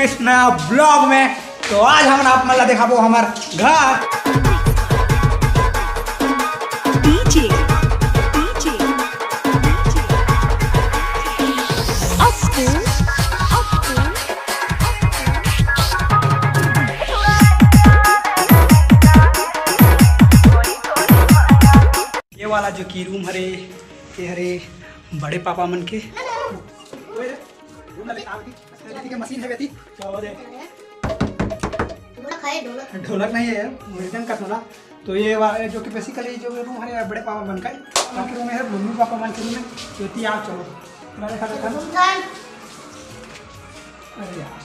के इस नया ब्लॉग में। तो आज हम आप मतलब दिखाबो हमार घर। ये वाला जो की रूम हरे ये हरे बड़े पापा मन के मशीन है बेटी ढोलक नहीं है म्यूजियम का थोड़ा। तो ये जो कि बेसिकली जो रूम है बड़े पापा मन का बाकी रूम है मम्मी पापा मन के रूम है। तो आप चलो दिखा देता हूँ। अरे यार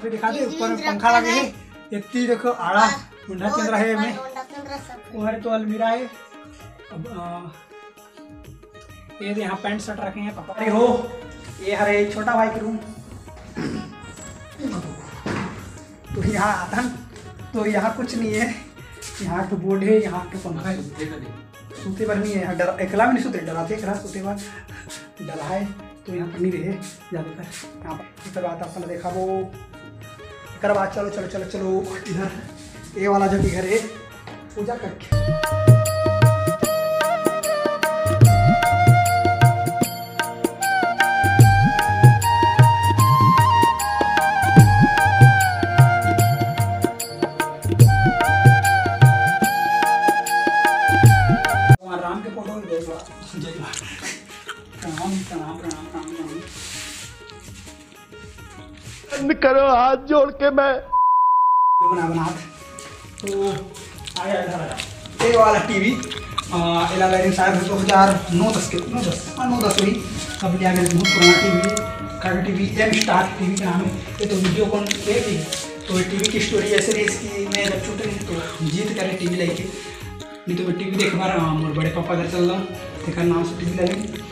तो दिखा दे ऊपर पंखा लगे है इतनी देखो आड़ा मुंडा चल रहा है में वो तो अलमीरा है। अब ये यहाँ पैंट शर्ट रखे हैं पापा। अरे हो ये हरे छोटा भाई के रूम। तो यहाँ आता तो यहाँ कुछ नहीं है, यहाँ तो बोर्ड है, यहाँ तो पंखा है, सूते पर नहीं है। यहाँ डर अकेला में नहीं सोते डराते एक रात सोते बाद डला है तो यहाँ पर नहीं रहे ज़्यादातर। यहाँ पर इस बात अपना देखा वो एक बात। चलो चलो चलो चलो इधर ये वाला जो घर है पूजा करके करो हाथ जोड़ के मैं बना तो आया ये वाला टीवी शायद 2009-10 के 9-10 वही अब लिया गया। बहुत पुराना टीवी काफी टीवी एम स्टार टीवी का नाम है। ये तो वीडियो कॉन पे थी तो टीवी की स्टोरी ऐसे रही इसकी। मैं जब छोटे तो जीत करे टीवी लेके नहीं तो टीवी देख बार और बड़े पापा घर चल रहा देखा नाम से टीवी लगे।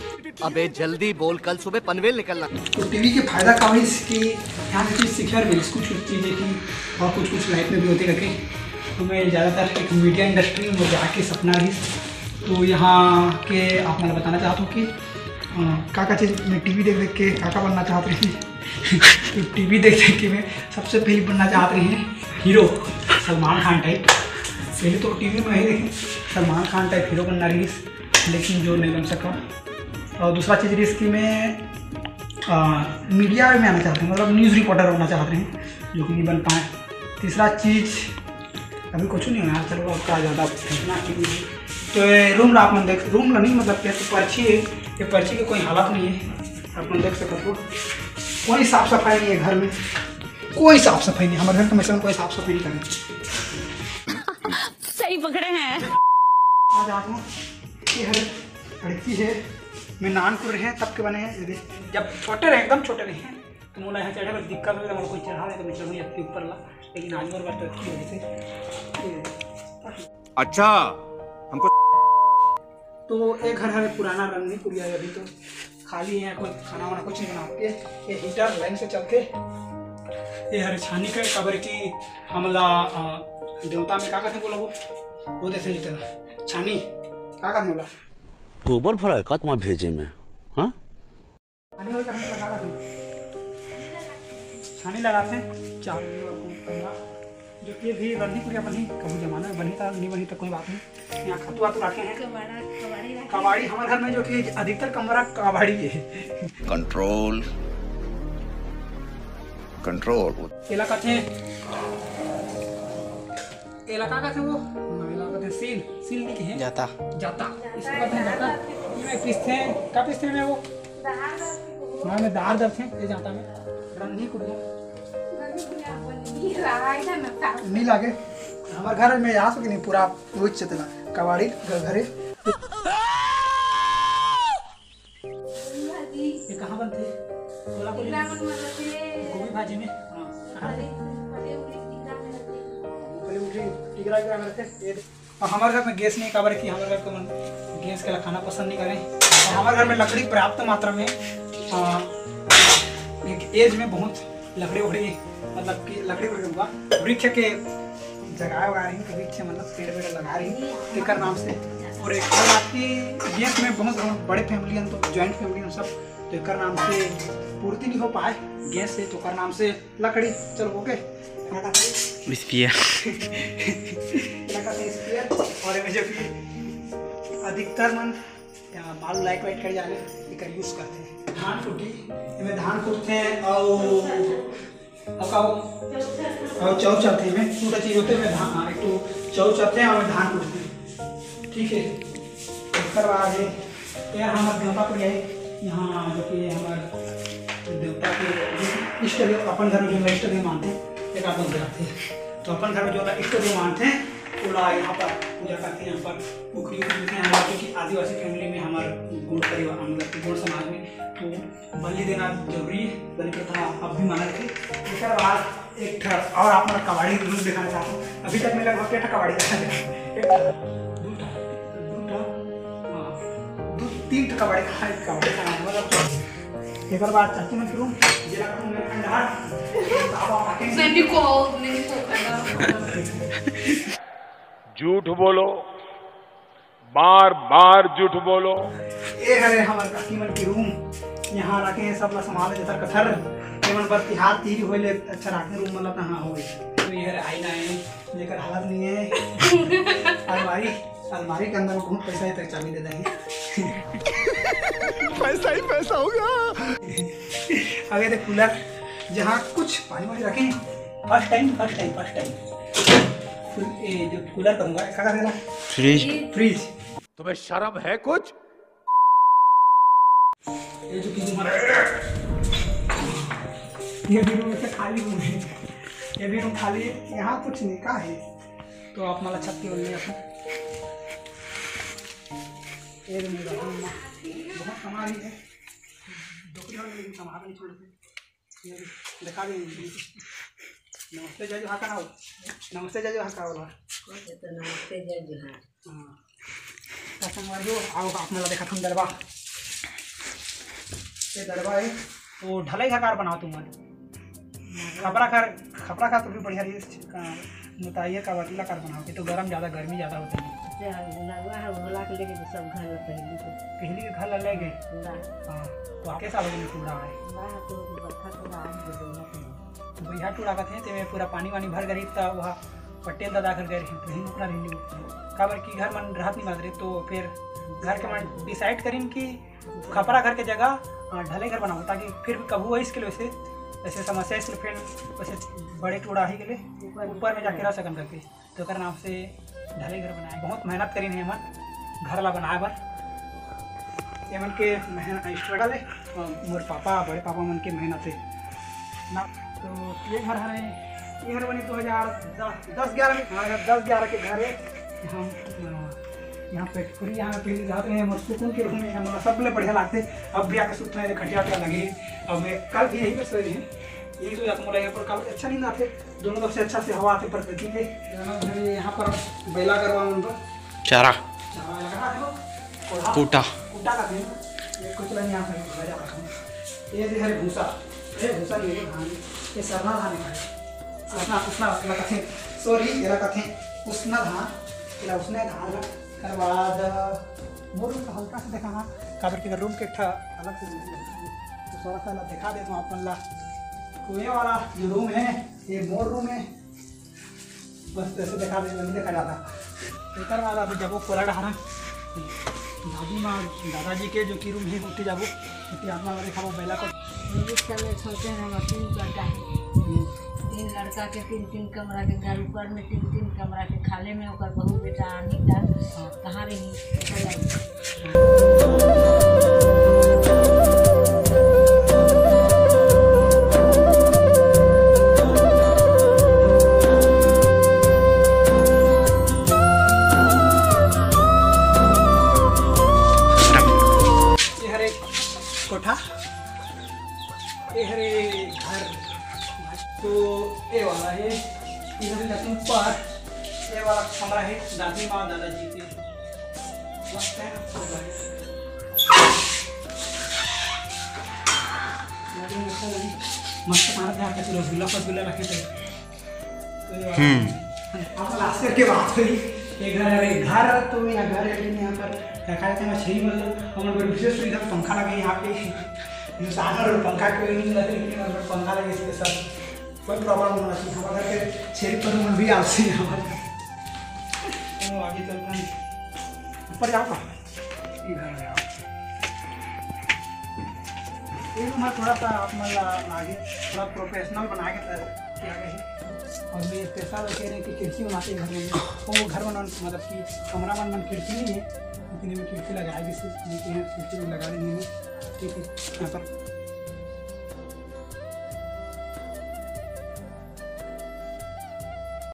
अबे जल्दी बोल कल सुबह पनवेल निकलना। तो टीवी के फायदा काफ़ी इसकी यहाँ की चीज़ सीखा और कुछ चीज़ें की और कुछ लाइफ में भी होती रखे। तो मैं ज़्यादातर एक मीडिया इंडस्ट्री में जाके सपना रही। तो यहाँ के आप मैं बताना चाहता हूँ कि का चीज़ मैं टीवी देख के का बनना चाहते हैं। तो टीवी देख के मैं सबसे पहले बनना चाहते हैं हीरो सलमान खान टाइप। पहले तो टीवी में ही देखें सलमान खान टाइप हीरो बनना रही लेकिन जो नहीं बन सका। और दूसरा चीज़ इसकी में मीडिया में आना चाहते हैं मतलब न्यूज़ रिपोर्टर होना चाहते हैं जो कि नहीं बन पाए। तीसरा चीज़ अभी कुछ नहीं है चलो आपका ज़्यादा इतना तो रूम आप मन देख रूम नहीं मतलब क्या तो पर्ची है। ये पर्ची की कोई हालत नहीं है आप मन देख सकते हो। कोई साफ़ सफाई नहीं है घर में, कोई साफ़ सफाई नहीं। हमारे घर तो हमेशा कोई साफ़ सफाई नहीं करें। सही पकड़े हैं। आज आप ये लड़की है मैं नानपुर हैं तब के बने हैं। जब छोटे रहे एकदम छोटे रहे हैं तो मोला यहाँ चढ़े बस दिक्कत हो गई कोई चढ़ा रहे तो मैं चढ़ूँ अपने ऊपर ला। लेकिन आज और बार तो अच्छी वजह से अच्छा हमको तो एक घर है पुराना रंग नहीं पुरिया अभी तो खाली है कोई खाना वाना कुछ नहीं बनाते। ये हीटर लाइन से चलते ये हर छानी के कबर की हमला देवता में क्या कहते बोला वो जैसे हीटर छानी क्या कहते बोला गोबर भरा का तुम्हारे भेजे में हाँ छानी लगाते जो कि भी रंधी पुरिया बनी कभी जमाना में बनी था नहीं बनी तो कोई बात नहीं। यहाँ खतुआ तो रखे हैं कबाड़ी हमारे घर में जो कि अधिकतर कमरा कबाड़ी है। कंट्रोल कंट्रोल इलाका थे इलाका का थे वो इलाका थे सील सील नहीं है जाता जाता इसको कहते हैं जाता। ये पिसते हैं क्या पिसते हैं वो हाँ में दार दर थे ये जाता में रंधी कुड़िया नहीं लागे हमारे घर में आ सके नहीं पूरा वो चतला कबाड़ी घरे ये कहाँ बनते गोभी भाजी में और हमारे घर में गैस नहीं कवर की हमारे घर को गैस के खाना पसंद नहीं करें। और हमारे घर में लकड़ी पर्याप्त मात्रा में एक एज में बहुत लकड़ी उकड़ी मतलब कि लकड़ी होगा वृक्ष के जगह उगा रही वृक्ष मतलब पेड़ वेड़ लगा रही टेकर नाम से। और एक बात की गैस में बहुत बड़े फैमिली हैं तो जॉइंट फैमिली हैं सब टेकर नाम से पूर्ति नहीं हो पाए गैस से, तो कर नाम से लकड़ी। चलो ओके स्पीयर और जो कि अधिकतर मन माल लाइट वाइट कर जाने एकर यूज करते हैं। धान कुटी में धान कूटते हैं और चौ चलते हैं, टूटा चीज होते हैं धान, एक तो चौ चलते हैं और धान कूटते हैं। ठीक है, उसके बाद यार हमारे देवता को जाए यहाँ, जो कि हमारे देवता के इष्ट देव अपन घर में जो इष्ट देव मानते हैं, एक आदमी जाते हैं तो अपन घर में जो इष्ट देव मानते हैं पूरा यहाँ पर पूजा करते हैं। यहाँ पर पुखरी मिलते हैं हमारे, क्योंकि आदिवासी फैमिली में हमारे गुण परिवार मतलब गुण समाज में तो बलि देना जरूरी है, बलि प्रथा अब भी माना रखे। उसके बाद एक और आप मेरा कबाड़ी रूप दिखाना चाहता हूँ। अभी तक मैं लगभग 1 कबाड़ी दिखा दिया, 3 कबाड़ी खाना मतलब। एक बार चाची मैं करूँ जिला का मैं खंडार झूठ बोलो, बार बार झूठ बोलो। ये है हमारे काकी मन की रूम, यहाँ रखे हैं सब ला संभाल जतर कथर केवल पर तिहार तीर होले अच्छा रखने रूम मतलब कहाँ हो। तो ये है आईना है लेकर हालत नहीं है। अलमारी के अंदर बहुत पैसा है, तक चाबी दे देंगे। पैसा ही पैसा होगा। आगे देख कूलर, जहाँ कुछ पानी वानी रखें फर्स्ट टाइम ये जो कूलर करूँगा क्या करेगा, फ्रिज। तुम्हें शर्म है कुछ? ये जो ये भी रूम ऐसे खाली रूम है, ये भी रूम खाली है, यहाँ कुछ नहीं का है। तो आप मला छत की ओर ले अपने ये रूम में बहुत सामान है, लेकिन सामान नहीं छोड़ते। ये दिखा देंगे। नमस्ते जय जोहार का नाम, नमस्ते जय जोहार का बोला, नमस्ते जय जोहार। हाँ संगवारी हो आओ आप मला देखा तुम दरबार, ये दरबार है तो ढलाई घर कार बनाओ तुम खपरा खा तो भी बढ़िया बताइए का वकीला कार बनाओ तो गर्म ज़्यादा गर्मी ज़्यादा होती है। पहली के घर ले गए। हाँ तो आके साल में टूड़ा है भैया टूड़ा कहते हैं तो मैं पूरा पानी वानी भर गरीब था वहाँ पटेल दादा घर गए रही अपना रहने काबर की घर मन राहत नहीं मात्र तो फिर घर के मन डिसाइड करें कि खपरा घर के जगह ढले घर बनाओ ताकि फिर कभी वही इसके लिए वैसे समस्या इसलिए फिर वैसे बड़े टूड़ा ही के लिए ऊपर में जाके रह सकन करके तो कर नाम से ढले घर बनाए। बहुत मेहनत करी है मन घर ला बनाए बर, ये मन के स्ट्रगल है मोर पापा बड़े पापा मन के मेहनत है ना। तो ये घर है, ये घर बने 2010-11 के घर है। हम यहाँ पे पूरी यहाँ पे जाते हैं सुकून के रूम में हमारा सब लोग बढ़िया लगते। अब भी आके सुतने में खटिया वटिया लगे। अब मैं कल भी यही पे सोए हैं, यही तो जाता यहाँ पर काफ़ी अच्छा नींद आते, दोनों तरफ से अच्छा से हवा आते प्रकृति के। यहाँ पर बेला करवा उन पर चारा कूटा का कुछ नहीं यहाँ पर ये है भूसा, ये भूसा नहीं है धान, ये सरना धान है उसना कथे सॉरी येरा कथे उसना धान इला उसने धान कर बाद मोर रूम हल्का से देखा हाँ काबर के रूम के ठा अलग से तो थोड़ा सा दिखा देता हूँ अपन ला। कुएं वाला जो रूम है ये मोर रूम है, बस ऐसे दिखा दे नहीं देखा जाता। इधर वाला अभी जब वो कोला डहारा दादी माँ दादाजी के जो की रूम है उठी जाबो उठी अपना देखा वो बेला को छोटे हैं 3 लड़का है, 3 लड़का के 3 कमरा के घर ऊपर में 3 कमरा के खाले में ओकर बहू बेटा आनी कहाँ रही कोठा ये हरे घर तो ये वाला है इधर लखनऊ पर ये वाला कमरा है दादी माँ दादाजी के मस्त है मस्त खाना था कैसे रसगुल्ला फसगुल्ला रखे थे आप लास्ट करके बात करी ये घर तो यहाँ घर है यहाँ पर रखा जाता है मछली मतलब हमारे विशेष सुविधा पंखा लगे यहाँ पे इंसान और पंखा कोई नहीं लगता, लेकिन अगर पंखा लगे इसके साथ कोई प्रॉब्लम होना चाहिए। हमारे घर के छेरी पर मन भी आलसी है हमारे। तो आगे चलते हैं, ऊपर जाओ का इधर जाओ। ये हमारा थोड़ा सा मतलब आगे थोड़ा प्रोफेशनल बना के किया गया है। और ये पैसा कह रहे हैं कि खिड़की बनाते घर में, वो घर बनाने मतलब कि कमरा मन खिड़की नहीं है, इतने में खिड़की लगाएगी सिर्फ, लेकिन खिड़की लगा देंगे। ठीक है, यहाँ पर